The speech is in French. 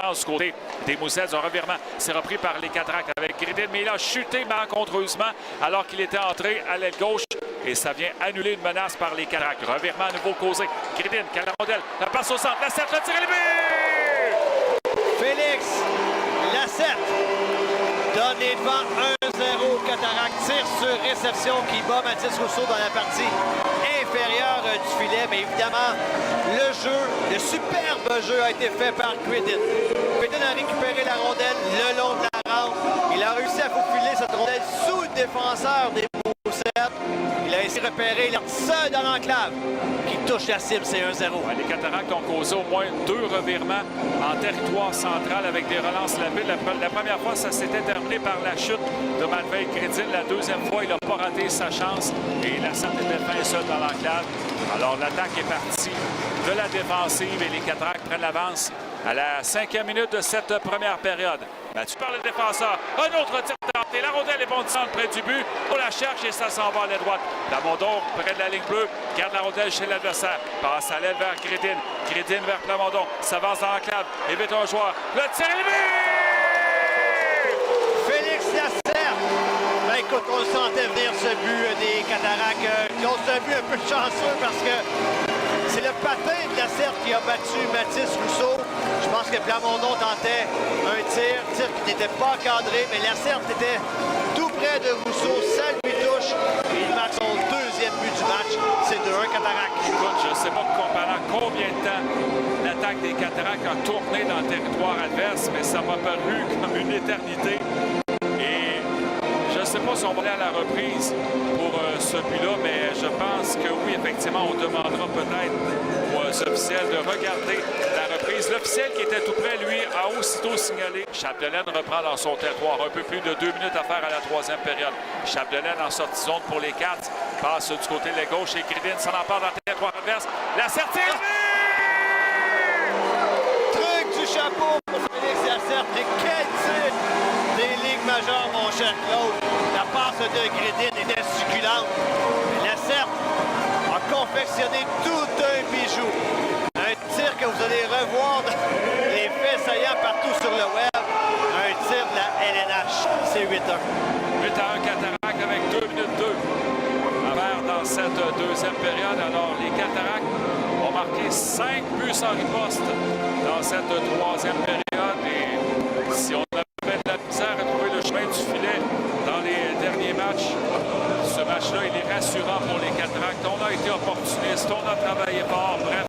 du côté des Moussets. Un revirement, c'est repris par les Cataractes avec Gridin, mais il a chuté malencontreusement alors qu'il était entré à l'aile gauche. Et ça vient annuler une menace par les Cataractes. Revirement à nouveau causé. Gridin, qui a la rondelle, la passe au centre. Lacerte, le tir et le but! Félix Lacerte donne les devants 1-0 aux Cataractes. Tire sur réception qui bat Mathis Rousseau dans la partie inférieure du filet. Mais évidemment, le superbe jeu a été fait par Gridin. Gridin a récupéré la rondelle le long de la rampe. Il a réussi à faufiler cette rondelle sous le défenseur des Moussets. Il a essayé de repérer, il est seul dans l'enclave qui touche la cible, c'est 1-0. Les Cataractes ont causé au moins 2 revirements en territoire central avec des relances rapides. La première fois, ça s'était terminé par la chute de Matvei Gridin. La deuxième fois, il n'a pas raté sa chance et la centre était fin seul dans l'enclave. Alors, l'attaque est partie de la défensive et les Cataractes prennent l'avance à la 5e minute de cette première période. Battu par le défenseur. Un autre tir tenté. La rondelle est bondissante près du but. On la cherche et ça s'en va à l'aile droite. Plamondon près de la ligne bleue. Garde la rondelle chez l'adversaire. Passe à l'aile vers Gridin. Gridin vers Plamondon. S'avance dans l'enclave. Évite un joueur. Le tir est le but! Félix Lacerte. Ben, écoute, on le sentait venir ce but des Cataractes. On s'est vu un peu chanceux parce que c'est le patin de Lacerte qui a battu Mathis Rousseau. Je pense que Plamondon tentait un tir qui n'était pas encadré, mais Lacerte était tout près de Rousseau. Ça lui touche et il marque son deuxième but du match. C'est 2-1 Cataractes. Écoute, je ne sais pas pendant combien de temps l'attaque des Cataractes a tourné dans le territoire adverse, mais ça m'a paru comme une éternité. Et je ne sais pas si on va aller à la reprise pour ce but-là, mais je pense que oui, effectivement, on demandera peut-être aux officiels de regarder la reprise. L'officiel qui était tout près, lui, a aussitôt signalé. Chapdelaine reprend dans son territoire. Un peu plus de 2 minutes à faire à la 3e période. Chapdelaine en sortie zone pour les Cats. Passe du côté de la gauche et Gridin s'en empare dans le territoire adverse. La sortie! Truc du chapeau pour Félix Lacerte. Mais quel tir des ligues majeures, mon cher Claude. La passe de Gridin était succulente. Lacerte a confectionné tout un bijou. Un tir que vous allez revoir les faits saillants partout sur le web. Un tir de la LNH. C'est 8-1. 8-1 Cataractes avec 2 minutes 2 à faire dans cette deuxième période. Alors, les Cataractes ont marqué 5 buts sans riposte dans cette 3e période.